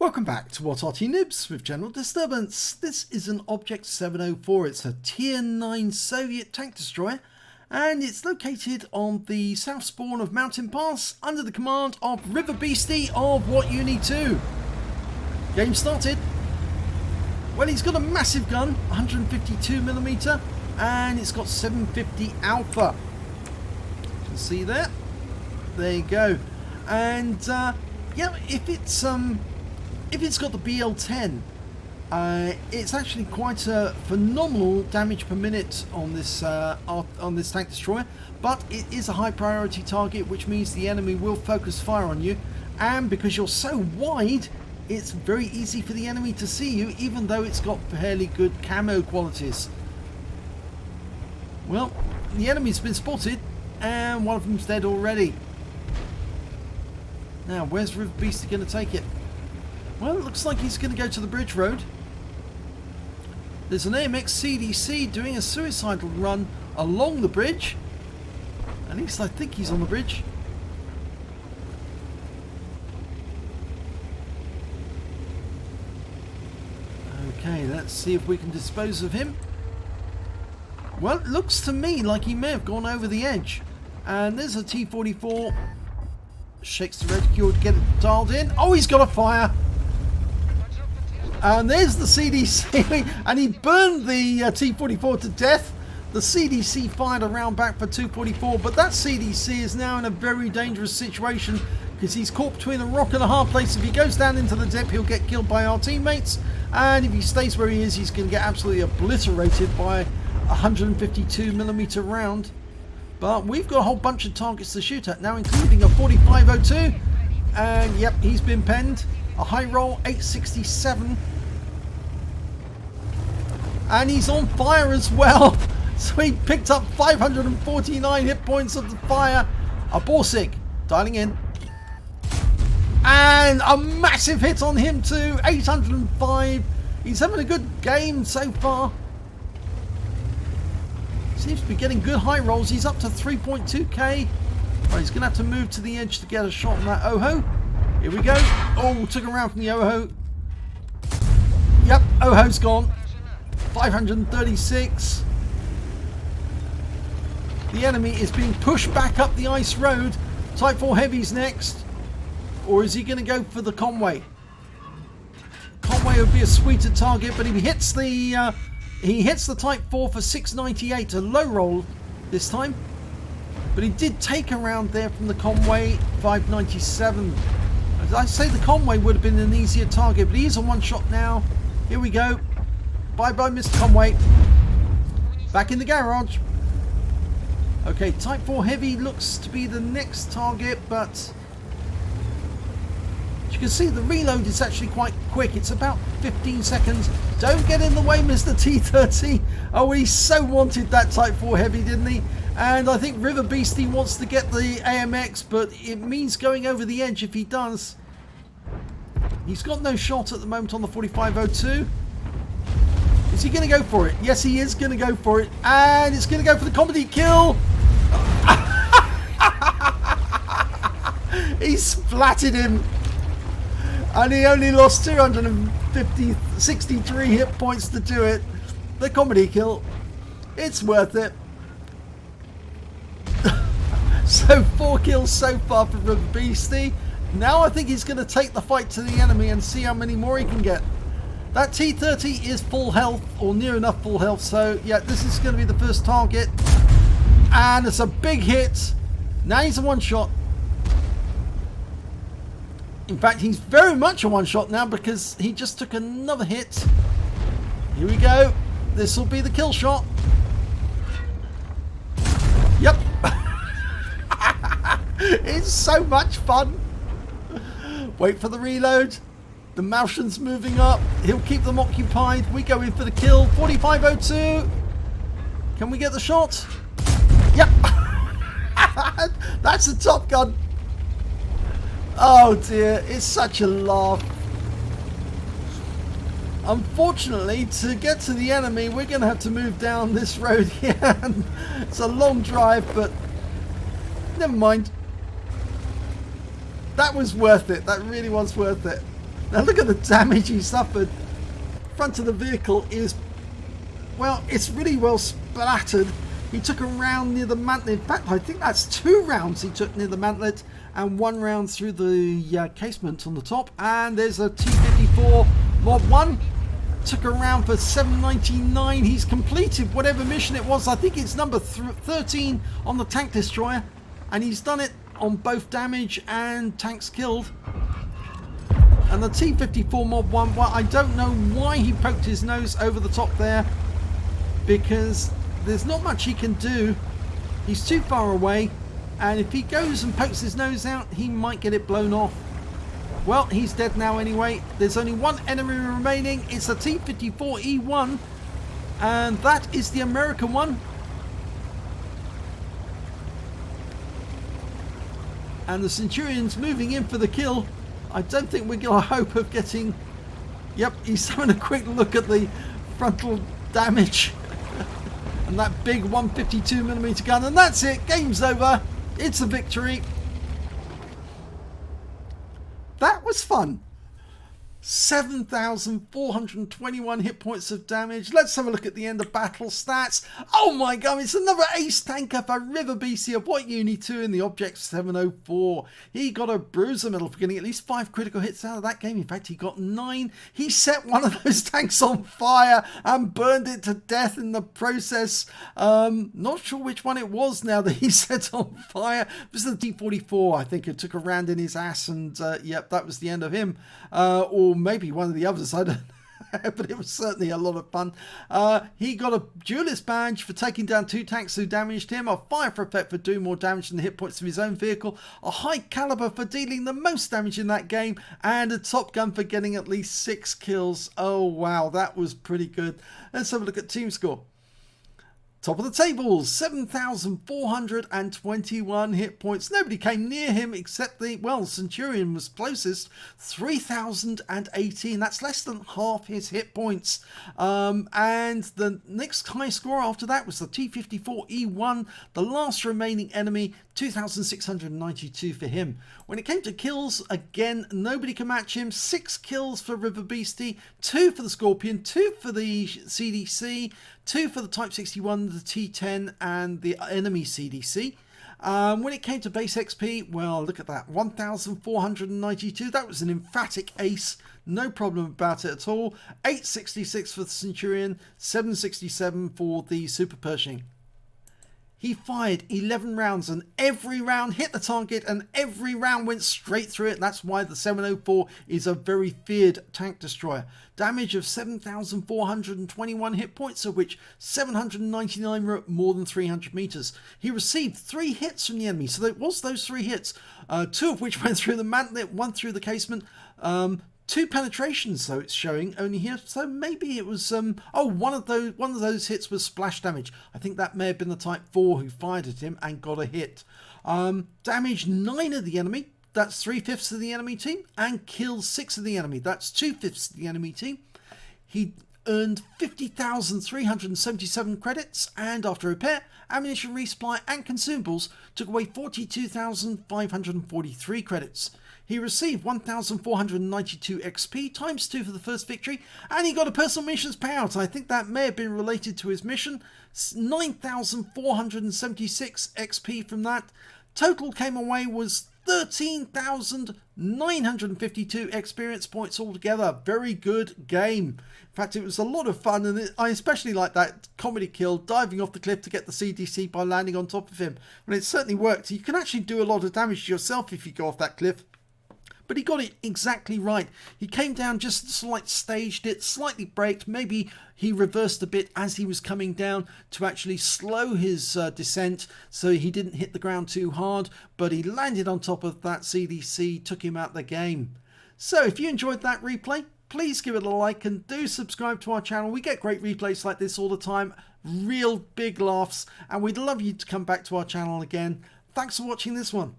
Welcome back to What Arty Noobs with General Disturbance. This is an Object 704. It's a Tier 9 Soviet tank destroyer and it's located on the south spawn of Mountain Pass under the command of River Beastie of What Uni 2. Game started. Well, he's got a massive gun, 152mm, and it's got 750 Alpha. You can see there. There you go. And yeah, if it's got the BL10, it's actually quite a phenomenal damage per minute on this tank destroyer, but it is a high priority target, which means the enemy will focus fire on you, and because you're so wide, it's very easy for the enemy to see you, even though it's got fairly good camo qualities. Well, the enemy's been spotted, and one of them's dead already. Now, where's River Beastie going to take it? Well, it looks like he's going to go to the bridge road. There's an AMX CDC doing a suicidal run along the bridge. At least I think he's on the bridge. Okay, let's see if we can dispose of him. Well, it looks to me like he may have gone over the edge. And there's a T-44. Shakes the reticule to get it dialed in. Oh, he's got a fire. And there's the CDC, and he burned the T-44 to death. The CDC fired a round back for 244, but that CDC is now in a very dangerous situation because he's caught between a rock and a hard place. If he goes down into the depth, he'll get killed by our teammates, and if he stays where he is, he's going to get absolutely obliterated by a 152mm round. But we've got a whole bunch of targets to shoot at now, including a 4502, and yep, he's been penned. A high roll 867, and he's on fire as well. So he picked up 549 hit points of the fire. A Borsig dialing in, and a massive hit on him too. 805. He's having a good game so far. Seems to be getting good high rolls. He's up to 3.2k. Well, he's going to have to move to the edge to get a shot on that Oho. Here we go. Oh, took him around from the Oho. Yep, Oho's gone. 536. The enemy is being pushed back up the ice road. Type 4 Heavy's next. Or is he going to go for the Conway? Conway would be a sweeter target, but if he hits the Type 4 for 698, a low roll this time. But he did take a round there from the Conway, 597. I say the Conway would have been an easier target, but he's on one shot now. Here we go. Bye bye, Mr. Conway. Back in the garage. Okay, Type 4 Heavy looks to be the next target, but as you can see, the reload is actually quite quick. It's about 15 seconds. Don't get in the way, Mr. T-30. Oh, he so wanted that Type 4 Heavy, didn't he? And I think River Beastie wants to get the AMX, but it means going over the edge if he does. He's got no shot at the moment on the 4502. Is he going to go for it? Yes, he is going to go for it. And it's going to go for the comedy kill. He splatted him. And he only lost 63 hit points to do it. The comedy kill. It's worth it. So 4 kills so far for River Beastie. Now I think he's going to take the fight to the enemy and see how many more he can get. That T-30 is full health, or near enough full health, so yeah, this is going to be the first target. And it's a big hit. Now he's a one shot. In fact, he's very much a one shot now because he just took another hit. Here we go. This will be the kill shot. Yep. It's so much fun. Wait for the reload. The Martian's moving up. He'll keep them occupied. We go in for the kill. 4502. Can we get the shot? Yep. That's a Top Gun. Oh dear, it's such a laugh. Unfortunately, to get to the enemy, we're going to have to move down this road here. It's a long drive, but never mind. That was worth it. That really was worth it. Now look at the damage he suffered. Front of the vehicle is, well, it's really well splattered. He took a round near the mantlet. In fact, I think that's 2 rounds he took near the mantlet and 1 round through the casement on the top. And there's a T-54 Mod 1. Took a round for 799. He's completed whatever mission it was. I think it's number 13 on the tank destroyer. And he's done it on both damage and tanks killed. And the T-54 Mod 1, well, I don't know why he poked his nose over the top there, because there's not much he can do. He's too far away, and if he goes and pokes his nose out, he might get it blown off. Well, he's dead now anyway. There's only 1 enemy remaining. It's a T-54E1, and that is the American one. And the Centurion's moving in for the kill. I don't think we're going to hope of getting... Yep, he's having a quick look at the frontal damage. And that big 152mm gun. And that's it. Game's over. It's a victory. That was fun. 7,421 hit points of damage. Let's have a look at the end of battle stats. Oh my god, it's another ace tanker for River BC of What Uni 2 in the Object 704. He got a bruiser medal for getting at least 5 critical hits out of that game. In fact, he got 9. He set one of those tanks on fire and burned it to death in the process. Not sure which one it was now that he set on fire. It was the T-44, I think. It took a round in his ass, and yep, that was the end of him. Or maybe one of the others, I don't know. But it was certainly a lot of fun. He got a duelist badge for taking down 2 tanks who damaged him, a fire for effect for doing more damage than the hit points of his own vehicle, a high caliber for dealing the most damage in that game, and a Top Gun for getting at least 6 kills. Oh wow, that was pretty good. Let's have a look at team score. Top of the table, 7,421 hit points. Nobody came near him except the, well, Centurion was closest, 3,018. That's less than half his hit points. And the next high score after that was the T-54E1, the last remaining enemy, 2,692 for him. When it came to kills, again, nobody can match him. 6 kills for River Beastie, 2 for the Scorpion, 2 for the CDC, 2 for the Type 61, the T10, and the enemy CDC. When it came to base XP, well, look at that, 1,492. That was an emphatic ace. No problem about it at all. 866 for the Centurion, 767 for the Super Pershing. He fired 11 rounds and every round hit the target and every round went straight through it. That's why the 704 is a very feared tank destroyer. Damage of 7,421 hit points, of which 799 were at more than 300 meters. He received 3 hits from the enemy. So it was those 3 hits, 2 of which went through the mantlet, 1 through the casement. 2 penetrations, though it's showing only here, so maybe it was one of those hits was splash damage. I think that may have been the Type 4 who fired at him and got a hit. Damaged 9 of the enemy, that's 3/5 of the enemy team, and killed 6 of the enemy, that's 2/5 of the enemy team. He earned 50,377 credits, and after repair, ammunition resupply and consumables took away 42,543 credits. He received 1,492 XP times 2 for the first victory, and he got a personal missions payout. I think that may have been related to his mission. 9,476 XP from that. Total came away was 13,952 experience points altogether. Very good game. In fact, it was a lot of fun, and I especially like that comedy kill, diving off the cliff to get the CDC by landing on top of him. And it certainly worked. You can actually do a lot of damage to yourself if you go off that cliff. But he got it exactly right. He came down just slightly staged it, slightly braked. Maybe he reversed a bit as he was coming down to actually slow his descent so he didn't hit the ground too hard. But he landed on top of that CDC, took him out the game. So if you enjoyed that replay, please give it a like and do subscribe to our channel. We get great replays like this all the time. Real big laughs. And we'd love you to come back to our channel again. Thanks for watching this one.